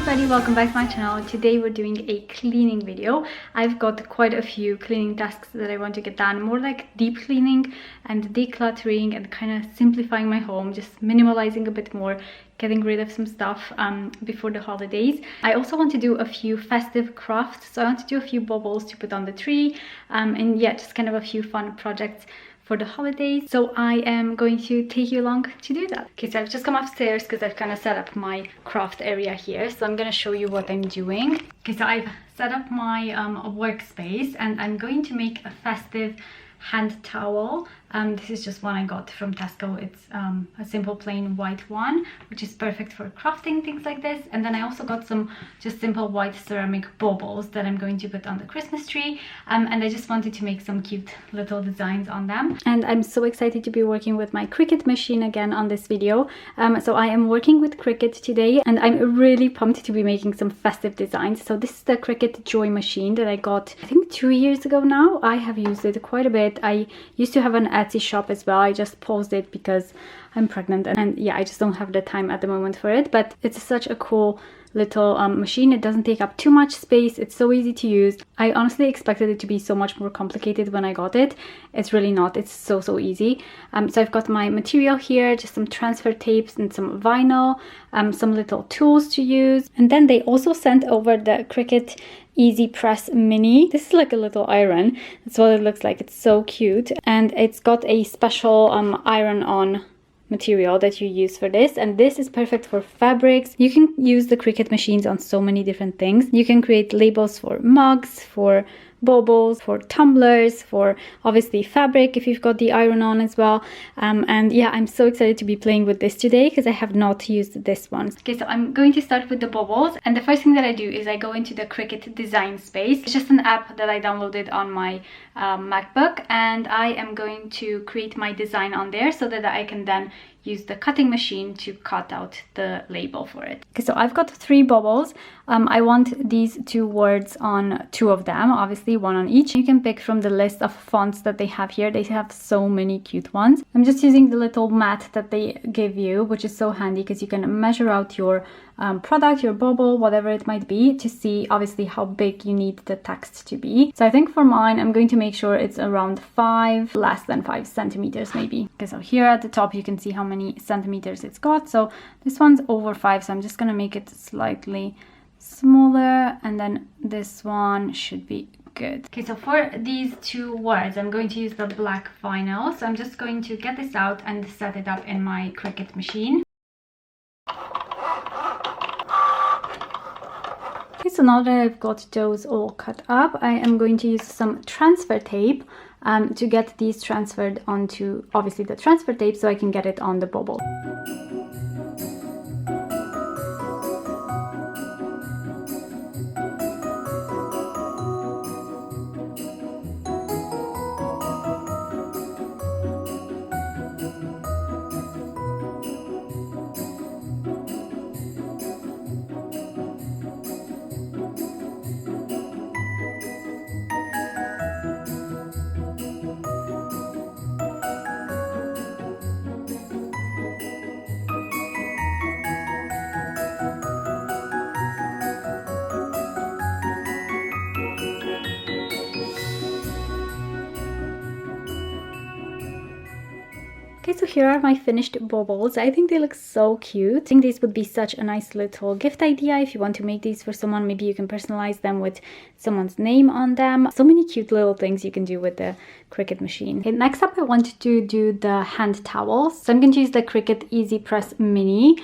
everybody, welcome back to my channel. Today we're doing a cleaning video. I've got quite a few cleaning tasks that I want to get done, more like deep cleaning and decluttering and kind of simplifying my home, just minimalizing a bit more, getting rid of some stuff before the holidays. I also want to do a few festive crafts, so I want to do a few baubles to put on the tree, and yeah, just kind of a few fun projects for the holidays. So I am going to take you along to do that. Okay, so I've just come upstairs because I've kind of set up my craft area here, so I'm going to show you what I'm doing. Okay, so I've set up my workspace and I'm going to make a festive hand towel. This is just one I got from Tesco. It's a simple plain white one, which is perfect for crafting things like this. And then I also got some just simple white ceramic baubles that I'm going to put on the Christmas tree, and I just wanted to make some cute little designs on them. And I'm so excited to be working with my Cricut machine again on this video. So I am working with Cricut today and I'm really pumped to be making some festive designs. So this is the Cricut Joy machine that I got I think 2 years ago now. I have used it quite a bit. I used to have an Etsy shop as well. I just paused it because I'm pregnant and yeah, I just don't have the time at the moment for it, but it's such a cool little machine. It doesn't take up too much space. It's so easy to use. I honestly expected it to be so much more complicated when I got it. It's really not. It's so easy. So I've got my material here, just some transfer tapes and some vinyl, some little tools to use, and then they also sent over the Cricut Easy Press Mini. This is like a little iron. That's what it looks like. It's so cute, and it's got a special iron-on material that you use for this, and this is perfect for fabrics. You can use the Cricut machines on so many different things. You can create labels for mugs, for baubles, for tumblers, for obviously fabric if you've got the iron on as well. And yeah, I'm so excited to be playing with this today because I have not used this one. Okay, so I'm going to start with the baubles, and the first thing that I do is I go into the Cricut design space. It's just an app that I downloaded on my MacBook, and I am going to create my design on there so that I can then use the cutting machine to cut out the label for it. Okay, so I've got 3 baubles. I want these 2 words on 2 of them, obviously 1 on each. You can pick from the list of fonts that they have here. They have so many cute ones. I'm just using the little mat that they give you, which is so handy because you can measure out your product, your bauble, whatever it might be, to see obviously how big you need the text to be. So I think for mine, I'm going to make sure it's around 5, less than 5 centimeters maybe. Okay, so here at the top you can see how many centimeters it's got. So this one's over 5, so I'm just gonna make it slightly smaller, and then this one should be good. Okay, so for these 2 words I'm going to use the black vinyl, so I'm just going to get this out and set it up in my Cricut machine. Okay, so now that I've got those all cut up, I am going to use some transfer tape to get these transferred onto obviously the transfer tape so I can get it on the bauble. Okay, so here are my finished baubles. I think they look so cute. I think these would be such a nice little gift idea if you want to make these for someone. Maybe you can personalize them with someone's name on them. So many cute little things you can do with the Cricut machine. Okay, next up I want to do the hand towels. So I'm going to use the Cricut Easy Press Mini.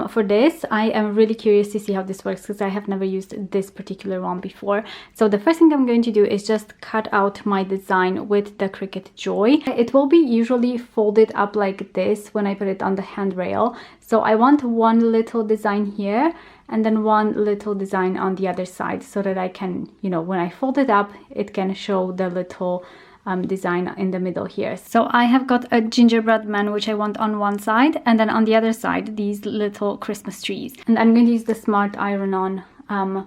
For this, I am really curious to see how this works because I have never used this particular one before. So the first thing I'm going to do is just cut out my design with the Cricut Joy. It will be usually folded up like this when I put it on the handrail. So I want one little design here and then one little design on the other side so that I can, you know, when I fold it up, it can show the little design in the middle here. So I have got a gingerbread man which I want on one side, and then on the other side these little Christmas trees. And I'm going to use the Smart Iron-On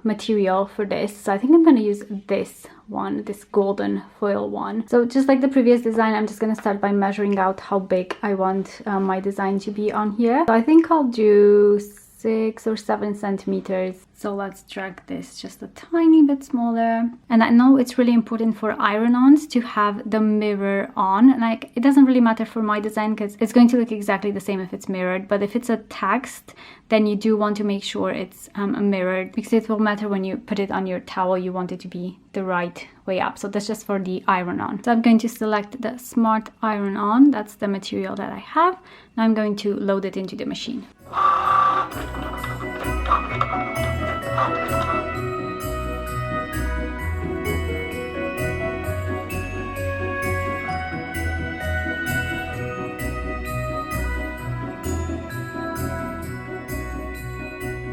material for this. So I think I'm going to use this one, this golden foil one. So just like the previous design, I'm just going to start by measuring out how big I want my design to be on here. So I think I'll do 6 or 7 centimeters. So let's drag this just a tiny bit smaller. And I know it's really important for iron-ons to have the mirror on. Like, it doesn't really matter for my design because it's going to look exactly the same if it's mirrored. But if it's a text, then you do want to make sure it's mirrored, because it will matter when you put it on your towel. You want it to be the right way up. So that's just for the iron-on. So I'm going to select the Smart Iron-On. That's the material that I have. Now I'm going to load it into the machine.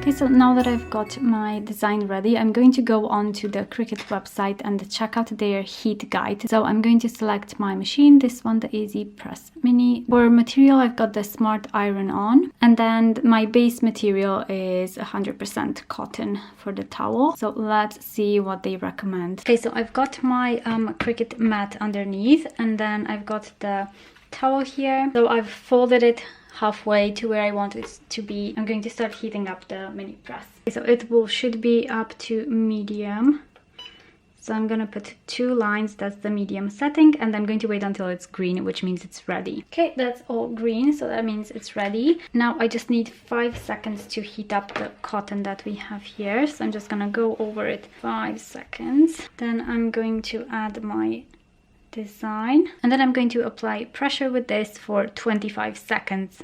Okay, so now that I've got my design ready, I'm going to go on to the Cricut website and check out their heat guide. So I'm going to select my machine, this one, the Easy Press Mini. For material, I've got the Smart Iron-On, and then my base material is 100% cotton for the towel. So let's see what they recommend. Okay, so I've got my Cricut mat underneath, and then I've got the towel here. So I've folded it halfway to where I want it to be. I'm going to start heating up the mini press. So it should be up to medium. So I'm gonna put 2 lines, that's the medium setting, and I'm going to wait until it's green, which means it's ready. Okay, that's all green, so that means it's ready. Now I just need 5 seconds to heat up the cotton that we have here. So I'm just gonna go over it 5 seconds. Then I'm going to add my design, and then I'm going to apply pressure with this for 25 seconds.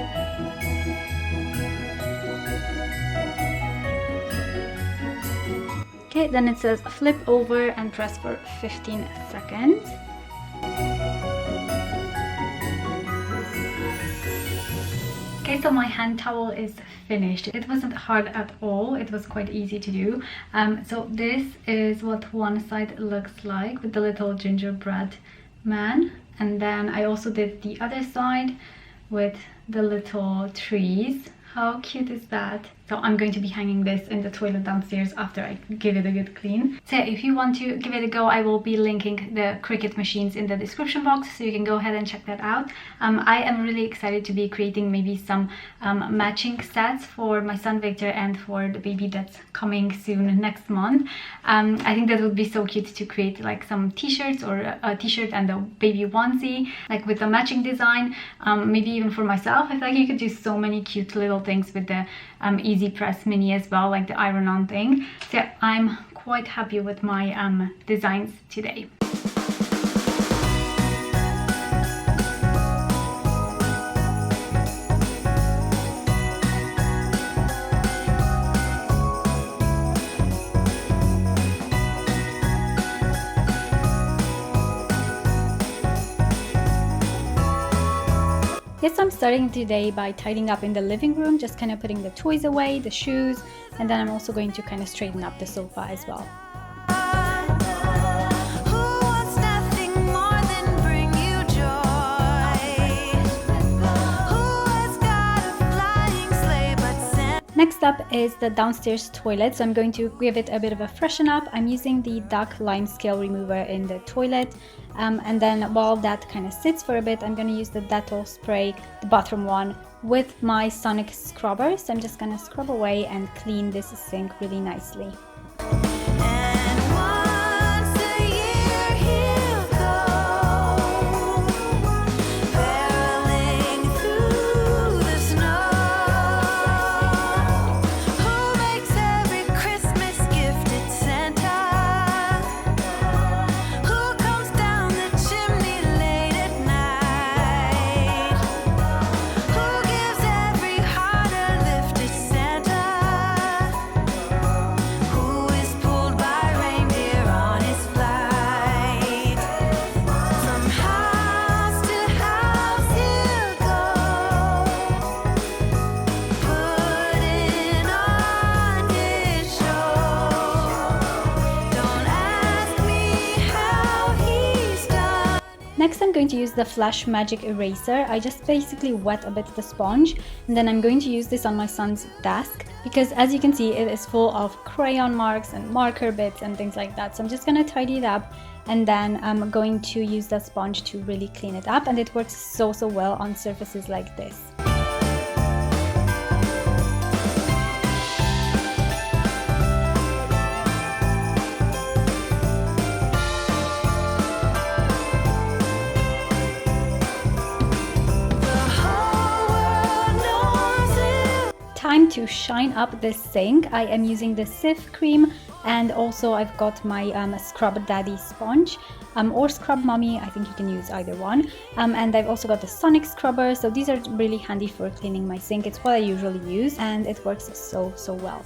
Okay, then it says flip over and press for 15 seconds. Okay, so my hand towel is finished. It wasn't hard at all. It was quite easy to do. So this is what one side looks like with the little gingerbread man, and then I also did the other side with the little trees. How cute is that? So I'm going to be hanging this in the toilet downstairs after I give it a good clean. So if you want to give it a go, I will be linking the Cricut machines in the description box, so you can go ahead and check that out. I am really excited to be creating maybe some matching sets for my son Victor and for the baby that's coming soon next month. I think that would be so cute to create like some t-shirts or a t-shirt and a baby onesie, like with a matching design. Maybe even for myself. I feel like you could do so many cute little things with the Easy Press Mini as well, like the iron-on thing. So yeah, I'm quite happy with my designs today. Yes, I'm starting today by tidying up in the living room, just kind of putting the toys away, the shoes, and then I'm also going to kind of straighten up the sofa as well. Next up is the downstairs toilet, so I'm going to give it a bit of a freshen up. I'm using the Duck Lime Scale Remover in the toilet, and then while that kind of sits for a bit, I'm going to use the Dettol spray, the bottom one, with my Sonic scrubber. So I'm just going to scrub away and clean this sink really nicely. Next, I'm going to use the Flash Magic Eraser. I just basically wet a bit the sponge, and then I'm going to use this on my son's desk, because as you can see, it is full of crayon marks and marker bits and things like that. So I'm just going to tidy it up, and then I'm going to use the sponge to really clean it up, and it works so well on surfaces like this. to shine up this sink, I am using the Cif cream, and also I've got my Scrub Daddy sponge, or Scrub Mommy, I think you can use either one. And I've also got the Sonic scrubber, so these are really handy for cleaning my sink. It's what I usually use and it works so well.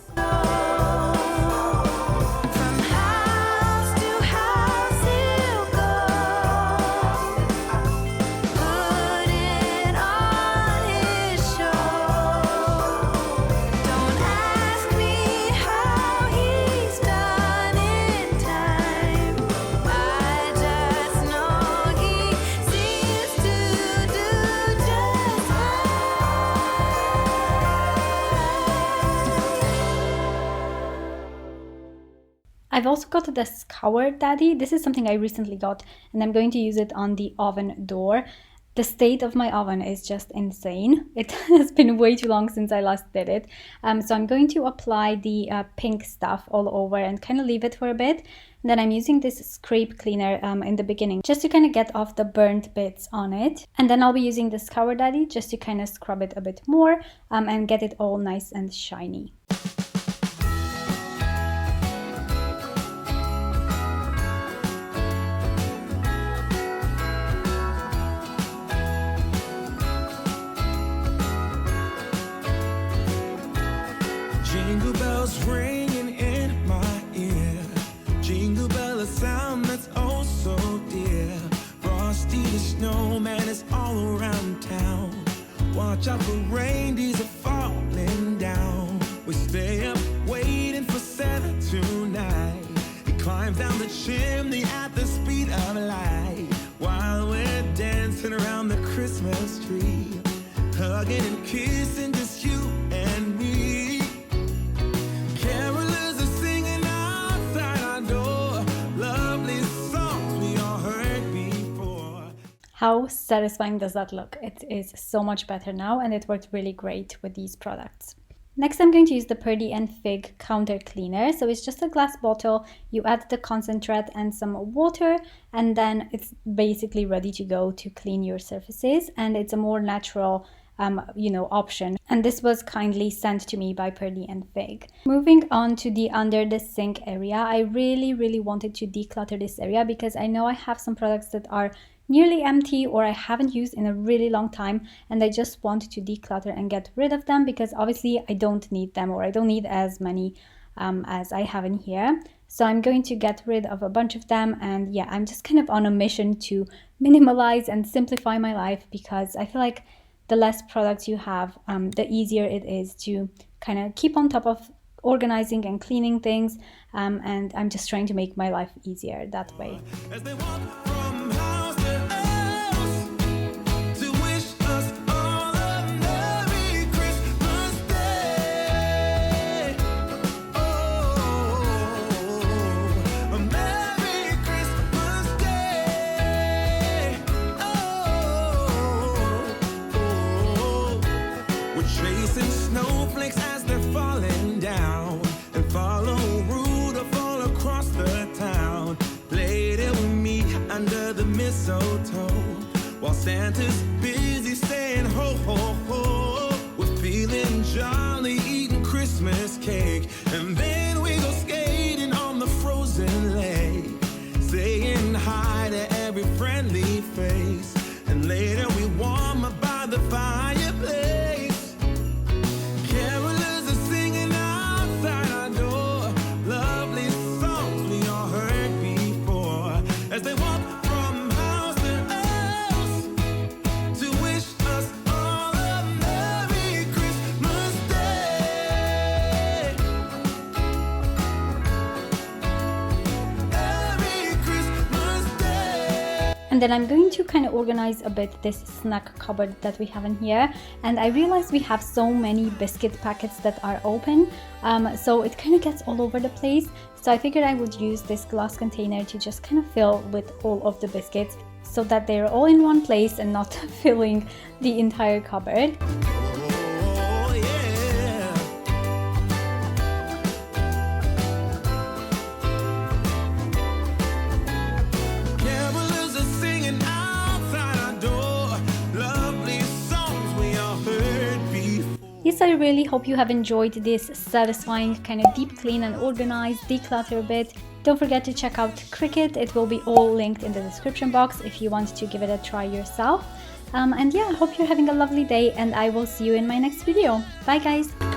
I've also got the Scour Daddy. This is something I recently got and I'm going to use it on the oven door. The state of my oven is just insane. It has been way too long since I last did it. So I'm going to apply the pink stuff all over and kind of leave it for a bit. And then I'm using this scrape cleaner in the beginning just to kind of get off the burnt bits on it. And then I'll be using the Scour Daddy just to kind of scrub it a bit more and get it all nice and shiny. Jingle bells ringing in my ear. Jingle bell, a sound that's oh so dear. Frosty the snowman is all around town. Watch out for reindeers are falling down. We stay up waiting for Santa tonight. He climbs down the chimney at the speed of light, while we're dancing around the Christmas tree, hugging and kissing just you and me. How satisfying does that look? It is so much better now and it worked really great with these products. Next, I'm going to use the Purdy and Fig counter cleaner. So it's just a glass bottle, you add the concentrate and some water, and then it's basically ready to go to clean your surfaces, and it's a more natural option. And this was kindly sent to me by Purdy and Fig. Moving on to the under the sink area, I really wanted to declutter this area because I know I have some products that are nearly empty or I haven't used in a really long time, and I just want to declutter and get rid of them because obviously I don't need them, or I don't need as many as I have in here. So I'm going to get rid of a bunch of them, and yeah, I'm just kind of on a mission to minimalize and simplify my life because I feel like the less products you have, the easier it is to kind of keep on top of organizing and cleaning things, and I'm just trying to make my life easier that way. As they walk from house to house to wish us all a Merry Christmas Day. Oh, a Merry Christmas Day. Oh, we're chasing snowflakes as they're falling down, and follow Rudolph all across the town. Later we meet under the mistletoe, while Santa's busy saying ho ho ho. We're feeling jolly, eating Christmas cake, and then we go skating on the frozen lake, saying hi to every friendly face, and later we warm up by the fireplace. Carolers are singing outside our door, lovely songs we all heard before, as they walk from house to house to wish us all a Merry Christmas Day. Merry Christmas Day. And then I'm going to kind of organize a bit this snack cupboard that we have in here, and I realized we have so many biscuit packets that are open, so it kind of gets all over the place. So I figured I would use this glass container to just kind of fill with all of the biscuits so that they're all in one place and not filling the entire cupboard. Oh yeah. Carolers are singing outside our door, lovely songs we all heard before. Yes, guys, I really hope you have enjoyed this satisfying kind of deep clean and organized declutter bit. Don't forget to check out Cricut. It will be all linked in the description box if you want to give it a try yourself. And yeah, I hope you're having a lovely day, and I will see you in my next video. Bye guys!